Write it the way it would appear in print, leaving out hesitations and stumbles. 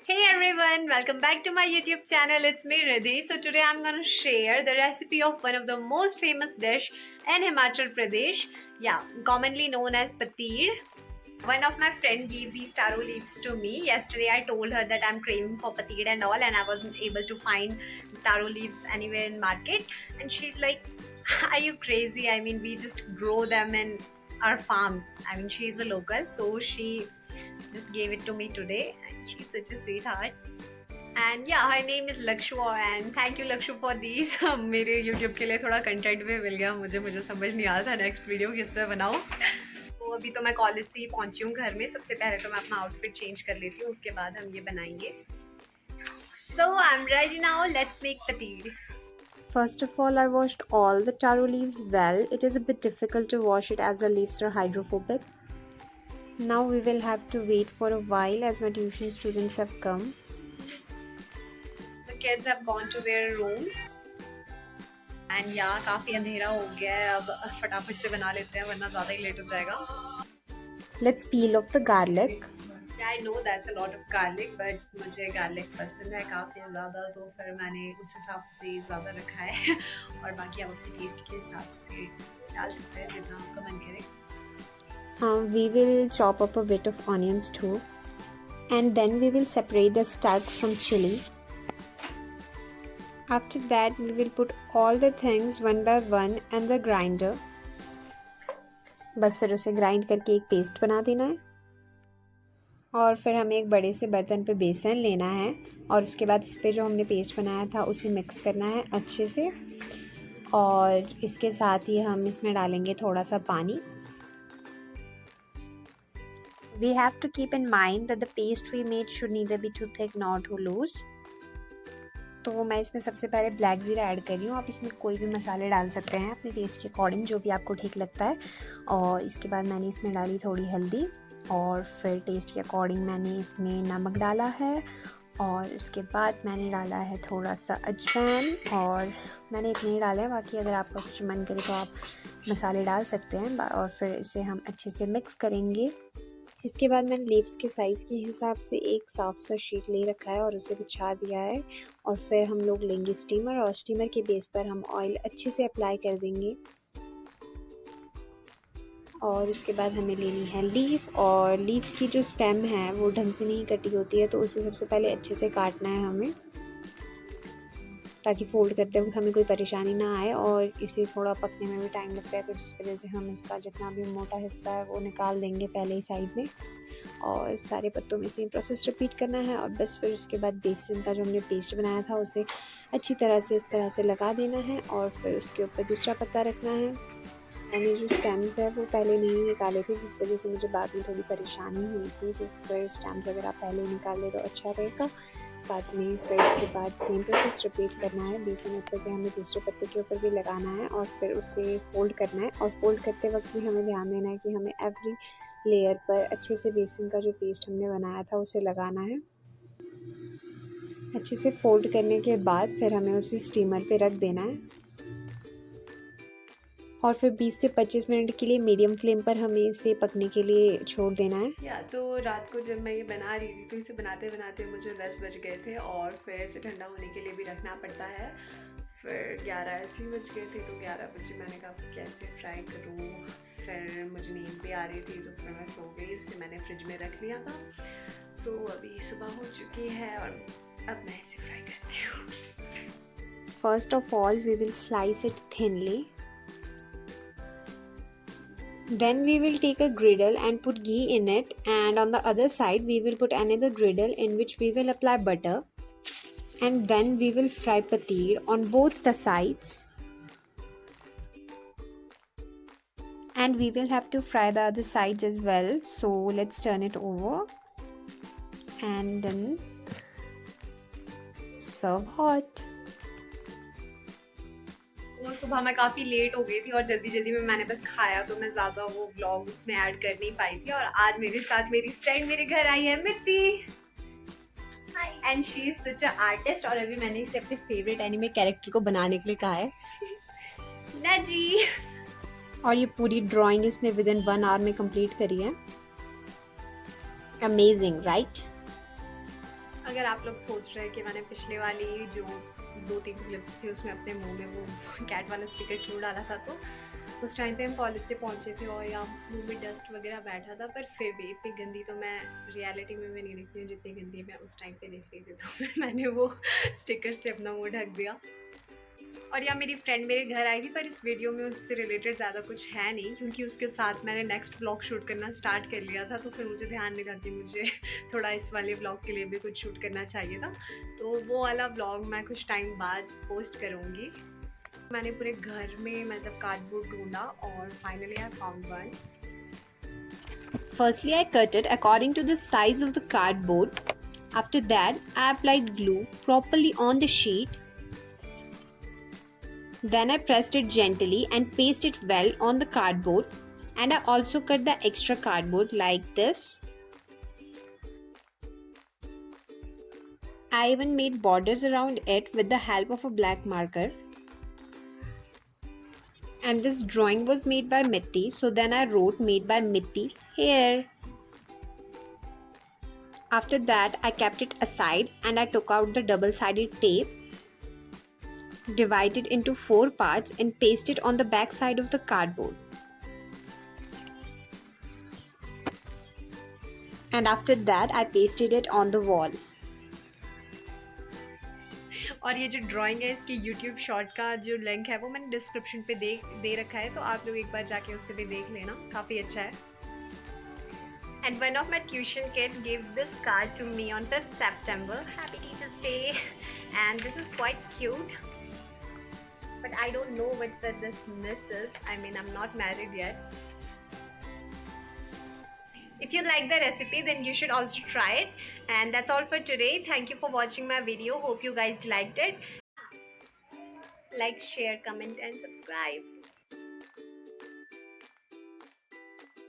Hey everyone, welcome back to my YouTube channel. It's me Riddhi. So today I'm gonna share the recipe of one of the most famous dish in Himachal Pradesh. Yeah, commonly known as pateed. One of my friend gave these taro leaves to me. Yesterday I told her that I'm craving for pateed and all, and I wasn't able to find taro leaves anywhere in market. And she's like, "Are you crazy? I mean, we just grow them in our farms." I mean, she's a local, so she just gave it to me today, and she's such a sweetheart. And yeah, her name is Lakshu, and thank you Lakshu for these. मेरे YouTube के लिए थोड़ा content भी मिल गया मुझे समझ नहीं आ रहा था नेक्स्ट वीडियो किस पे बनाऊँ। तो अभी तो मैं कॉलेज से ही पहुंची हूँ घर में। सबसे पहले तो मैं अपना आउटफिट चेंज कर लेती हूँ, उसके बाद हम ये बनाएंगे। So I'm ready now. Let's make pateed. First of all, I washed all the taro leaves well. It is a bit difficult to wash it as the leaves are hydrophobic. Now we will have to wait for a while as my tuition students have come. The kids have gone to their rooms. And yeah, काफी अंधेरा हो गया है, अब फटाफट से बना लेते हैं वरना ज़्यादा ही लेट हो जाएगा। Let's peel off the garlic. Yeah, I know that's a lot of garlic, but मुझे garlic पसंद है काफ़ी ज़्यादा, तो फिर मैंने उस हिसाब से ज़्यादा रखा है। और बाकी आप अपने टेस्ट के हिसाब से डाल सकते हैं जितना आपका मन करे। We will chop up a bit of onions too, and then we will separate the stalk from chili. After that, we will put all the things one by one in the grinder. बस फिर उसे grind करके एक paste बना देना है। और फिर हमें एक बड़े से बर्तन पे बेसन लेना है और उसके बाद इस पे जो हमने पेस्ट बनाया था उसे मिक्स करना है अच्छे से। और इसके साथ ही हम इसमें डालेंगे थोड़ा सा पानी। We have to keep in mind that the paste we made should neither be too thick nor too loose. तो मैं इसमें सबसे पहले ब्लैक ज़ीरा ऐड कर रही हूँ। आप इसमें कोई भी मसाले डाल सकते हैं अपने टेस्ट के अकॉर्डिंग, जो भी आपको ठीक लगता है। और इसके बाद मैंने इसमें डाली थोड़ी हल्दी, और फिर टेस्ट के अकॉर्डिंग मैंने इसमें नमक डाला है, और उसके बाद मैंने डाला है थोड़ा सा अजवाइन, और मैंने इतने ही डाला है। बाकी अगर आपका कुछ मन करे तो आप मसाले डाल सकते हैं। और फिर इसे हम अच्छे से मिक्स करेंगे। इसके बाद मैंने लीव्स के साइज़ के हिसाब से एक साफ सा शीट ले रखा है और उसे बिछा दिया है। और फिर हम लोग लेंगे स्टीमर, और स्टीमर के बेस पर हम ऑयल अच्छे से अप्लाई कर देंगे। और उसके बाद हमें लेनी है लीफ, और लीफ की जो स्टेम है वो ढंग से नहीं कटी होती है, तो उसे सबसे पहले अच्छे से काटना है हमें, ताकि फोल्ड करते वक्त हमें कोई परेशानी ना आए। और इसे थोड़ा पकने में भी टाइम लगता है, तो जिस वजह से हम इसका जितना भी मोटा हिस्सा है वो निकाल देंगे पहले ही साइड में। और सारे पत्तों में सेम प्रोसेस रिपीट करना है। और बस फिर उसके बाद बेसन का जो हमने पेस्ट बनाया था उसे अच्छी तरह से इस तरह से लगा देना है, और फिर उसके ऊपर दूसरा पत्ता रखना है। मैंने जो स्टेम्स है वो पहले नहीं निकाले थे, जिस वजह से मुझे बाद में थोड़ी परेशानी हुई थी। तो फिर स्टेम्स अगर आप पहले निकाल लें तो अच्छा रहेगा बाद में। फिर उसके बाद सेम प्रोसेस रिपीट करना है। बेसन अच्छे से हमें दूसरे पत्ते के ऊपर भी लगाना है, और फिर उसे फोल्ड करना है। और फोल्ड करते वक्त भी हमें ध्यान देना है कि हमें एवरी लेयर पर अच्छे से बेसन का जो पेस्ट हमने बनाया था उसे लगाना है। अच्छे से फोल्ड करने के बाद फिर हमें उसे स्टीमर पे रख देना है, और फिर 20 से 25 मिनट के लिए मीडियम फ्लेम पर हमें इसे पकने के लिए छोड़ देना है। या तो रात को जब मैं ये बना रही थी तो इसे बनाते बनाते मुझे 10 बज गए थे, और फिर इसे ठंडा होने के लिए भी रखना पड़ता है। फिर 11 ऐसे ही बज गए थे, तो 11 बजे मैंने कहा कैसे फ्राई करूँ। फिर मुझे नींद भी आ रही थी, तो फिर मैं सो गई। उसे मैंने फ्रिज में रख लिया था। सो अभी सुबह हो चुकी है और अब मैं इसे फ्राई करती हूँ। First of all, we will slice it thinly. Then we will take a griddle and put ghee in it, and on the other side we will put another griddle in which we will apply butter, and then we will fry pateed on both the sides, and we will have to fry the other sides as well. So let's turn it over and then serve hot. वो सुबह मैं काफ़ी late हो गई थी और जल्दी जल्दी में मैंने बस खाया, तो मैं ज़्यादा वो व्लॉग उसमें ऐड कर नहीं पाई थी। और आज मेरे साथ मेरी फ्रेंड मेरे घर आई है, मित्ती। And she is such a artist, और अभी मैंने इसे अपने फेवरेट एनिमे कैरेक्टर को बनाने के लिए कहा है। ना जी। और ये पूरी ड्राइंग इसने विद इन 1 आवर में कंप्लीट करी है। Amazing, right? अगर आप लोग सोच रहे हैं कि मैंने पिछले वाली जो 2-3 क्लिप्स थे उसमें अपने मुंह में वो कैट वाला स्टिकर क्यों डाला था, तो उस टाइम पे हम कॉलेज से पहुंचे थे और या मुंह में डस्ट वगैरह बैठा था, पर फिर भी इतनी गंदी तो मैं रियलिटी में भी नहीं दिखती हूँ जितनी गंदी मैं उस टाइम पे दिख रही थी। तो फिर मैंने वो स्टिकर से अपना मुँह ढक दिया। और या मेरी फ्रेंड मेरे घर आई थी, पर इस वीडियो में उससे रिलेटेड ज़्यादा कुछ है नहीं क्योंकि उसके साथ मैंने नेक्स्ट व्लॉग शूट करना स्टार्ट कर लिया था, तो फिर मुझे ध्यान नहीं था कि मुझे थोड़ा इस वाले व्लॉग के लिए भी कुछ शूट करना चाहिए था। तो वो वाला व्लॉग मैं कुछ टाइम बाद पोस्ट करूँगी। मैंने पूरे घर में मतलब कार्डबोर्ड ढूंढा और finally I found one. Firstly, I cut it according to the size of the cardboard. After that, I applied glue properly on the sheet. Then I pressed it gently and pasted it well on the cardboard, and I also cut the extra cardboard like this. I even made borders around it with the help of a black marker. And this drawing was made by Mitti, so then I wrote made by Mitti here. After that, I kept it aside and I took out the double-sided tape, divided into 4 parts and pasted on the back side of the cardboard. And after that, I pasted it on the wall. और ये जो drawing है इसकी YouTube short का जो link है वो मैंने डिस्क्रिप्शन पे दे रखा है, तो आप लोग एक बार जाके उससे भी देख लेना, काफ़ी अच्छा है। And one of my tuition kids gave this card to me on 5th September. Happy Teachers Day. And this is quite cute. But I don't know what's with this misses. I mean, I'm not married yet. If you like the recipe, then you should also try it. And that's all for today. Thank you for watching my video. Hope you guys liked it. Like, share, comment and subscribe.